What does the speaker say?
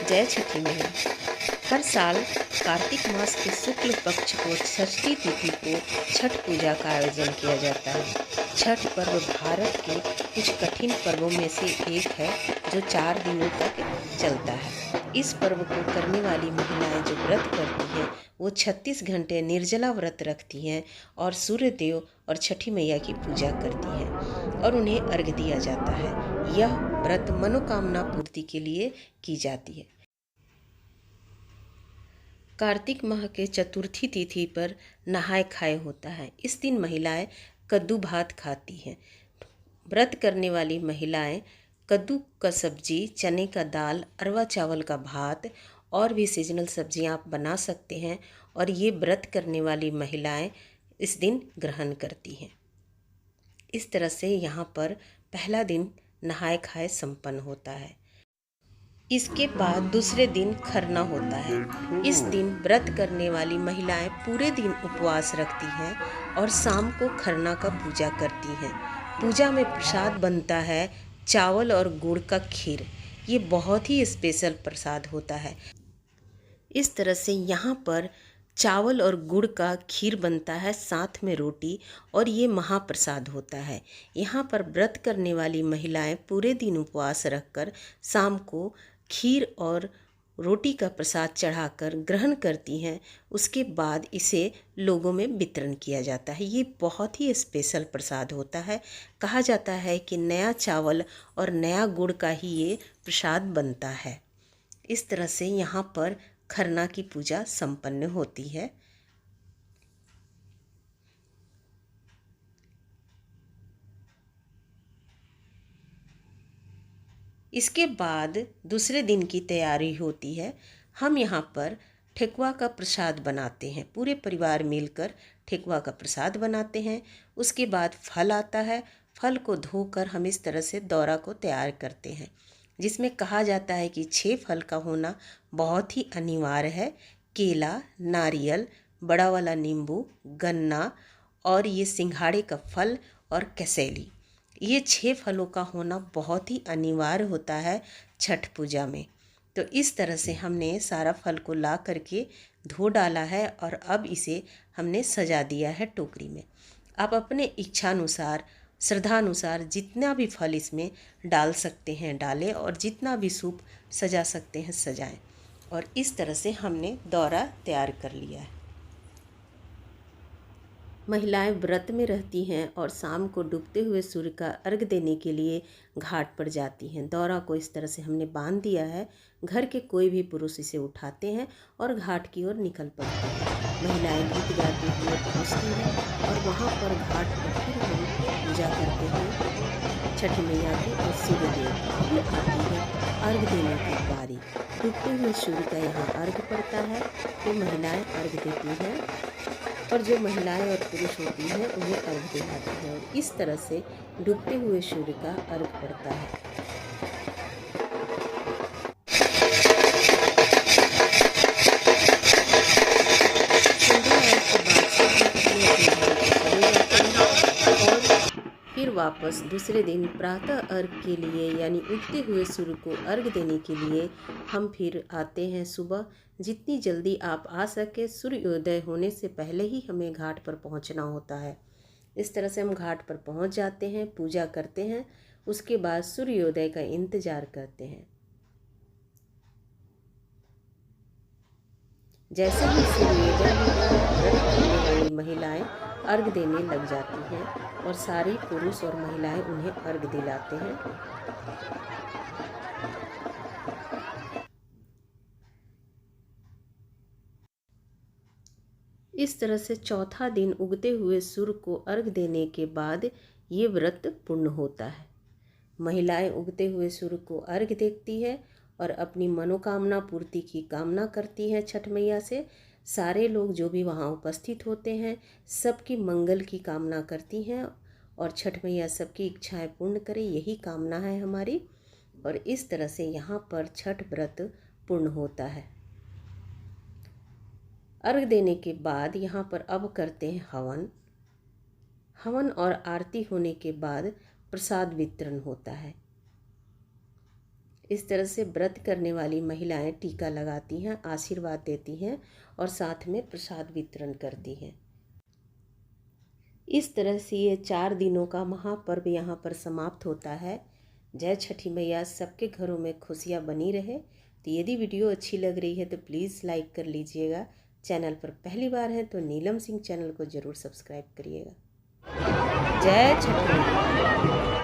जय छठी मैया। हर साल कार्तिक मास के शुक्ल पक्ष को षष्ठी तिथि को छठ पूजा का आयोजन किया जाता है। छठ पर्व भारत के कुछ कठिन पर्वों में से एक है जो 4 दिनों तक चलता है। इस पर्व को करने वाली महिलाएं जो व्रत करती हैं वो 36 घंटे निर्जला व्रत रखती हैं और सूर्य देव और छठी मैया की पूजा करती हैं और उन्हें अर्घ्य दिया जाता है। यह व्रत मनोकामना पूर्ति के लिए की जाती है। कार्तिक माह के चतुर्थी तिथि पर नहाय खाए होता है। इस दिन महिलाएं कद्दू भात खाती हैं। व्रत करने वाली महिलाएं कद्दू का सब्जी, चने का दाल, अरवा चावल का भात और भी सीजनल सब्जियां आप बना सकते हैं और ये व्रत करने वाली महिलाएं इस दिन ग्रहण करती हैं। इस तरह से यहाँ पर पहला दिन नहाय खाए संपन्न होता है। इसके बाद दूसरे दिन खरना होता है। इस दिन व्रत करने वाली महिलाएं पूरे दिन उपवास रखती हैं और शाम को खरना का पूजा करती हैं। पूजा में प्रसाद बनता है चावल और गुड़ का खीर। ये बहुत ही स्पेशल प्रसाद होता है। इस तरह से यहाँ पर चावल और गुड़ का खीर बनता है, साथ में रोटी, और ये महाप्रसाद होता है। यहाँ पर व्रत करने वाली महिलाएं पूरे दिन उपवास रखकर शाम को खीर और रोटी का प्रसाद चढ़ाकर ग्रहण करती हैं। उसके बाद इसे लोगों में वितरण किया जाता है। ये बहुत ही स्पेशल प्रसाद होता है। कहा जाता है कि नया चावल और नया गुड़ का ही ये प्रसाद बनता है। इस तरह से यहाँ पर खरना की पूजा संपन्न होती है। इसके बाद दूसरे दिन की तैयारी होती है। हम यहाँ पर ठेकुआ का प्रसाद बनाते हैं। पूरे परिवार मिलकर ठेकुआ का प्रसाद बनाते हैं। उसके बाद फल आता है। फल को धोकर हम इस तरह से दौरा को तैयार करते हैं, जिसमें कहा जाता है कि 6 फल का होना बहुत ही अनिवार्य है। केला, नारियल, बड़ा वाला नींबू, गन्ना और ये सिंघाड़े का फल और कसेली, ये 6 फलों का होना बहुत ही अनिवार्य होता है छठ पूजा में। तो इस तरह से हमने सारा फल को ला करके धो डाला है और अब इसे हमने सजा दिया है टोकरी में। आप अपने इच्छानुसार, श्रद्धानुसार जितना भी फल इसमें डाल सकते हैं डालें, और जितना भी सूप सजा सकते हैं सजाएं। और इस तरह से हमने दौरा तैयार कर लिया है। महिलाएं व्रत में रहती हैं और शाम को डूबते हुए सूर्य का अर्घ्य देने के लिए घाट पर जाती हैं। दौरा को इस तरह से हमने बांध दिया है। घर के कोई भी पुरुष इसे उठाते हैं और घाट की ओर निकल पड़ते हैं। महिलाएं गीत गाती हुए पहुँचती हैं और वहाँ पर घाट पर फिर हम पूजा करते हैं छठी मैया की और सूर्य देव की। फिर आती है अर्घ्य देने की बारी। डूबते हुए सूर्य का यहाँ अर्घ्य पड़ता है तो महिलाएं अर्घ्य देती हैं और जो महिलाएं और पुरुष होती हैं उन्हें अर्घ्य दिलाती हैं। और इस तरह से डूबते हुए सूर्य का अर्घ्य पड़ता है। फिर वापस दूसरे दिन प्रातः अर्घ्य के लिए यानी उगते हुए सूर्य को अर्घ्य देने के लिए हम फिर आते हैं सुबह। जितनी जल्दी आप आ सके, सूर्योदय होने से पहले ही हमें घाट पर पहुंचना होता है। इस तरह से हम घाट पर पहुंच जाते हैं, पूजा करते हैं, उसके बाद सूर्योदय का इंतजार करते हैं। जैसे ही सूर्योदय होता है, व्रत करने वाली महिलाएं अर्घ्य देने लग जाती हैं और सारे पुरुष और महिलाएं उन्हें अर्घ्य दिलाते हैं। इस तरह से चौथा दिन उगते हुए सूर्य को अर्घ्य देने के बाद ये व्रत पूर्ण होता है। महिलाएं उगते हुए सूर्य को अर्घ्य देती है और अपनी मनोकामना पूर्ति की कामना करती हैं छठ मैया से। सारे लोग जो भी वहाँ उपस्थित होते हैं सबकी मंगल की कामना करती हैं और छठ मैया सबकी इच्छाएं पूर्ण करें, यही कामना है हमारी। और इस तरह से यहाँ पर छठ व्रत पूर्ण होता है। अर्घ्य देने के बाद यहाँ पर अब करते हैं हवन। हवन और आरती होने के बाद प्रसाद वितरण होता है। इस तरह से व्रत करने वाली महिलाएं टीका लगाती हैं, आशीर्वाद देती हैं और साथ में प्रसाद वितरण करती हैं। इस तरह से ये 4 दिनों का महापर्व यहाँ पर समाप्त होता है। जय छठी मैया, सबके घरों में खुशियाँ बनी रहे। तो यदि वीडियो अच्छी लग रही है तो प्लीज़ लाइक कर लीजिएगा। चैनल पर पहली बार है तो नीलम सिंह चैनल को ज़रूर सब्सक्राइब करिएगा। जय छठी मैया।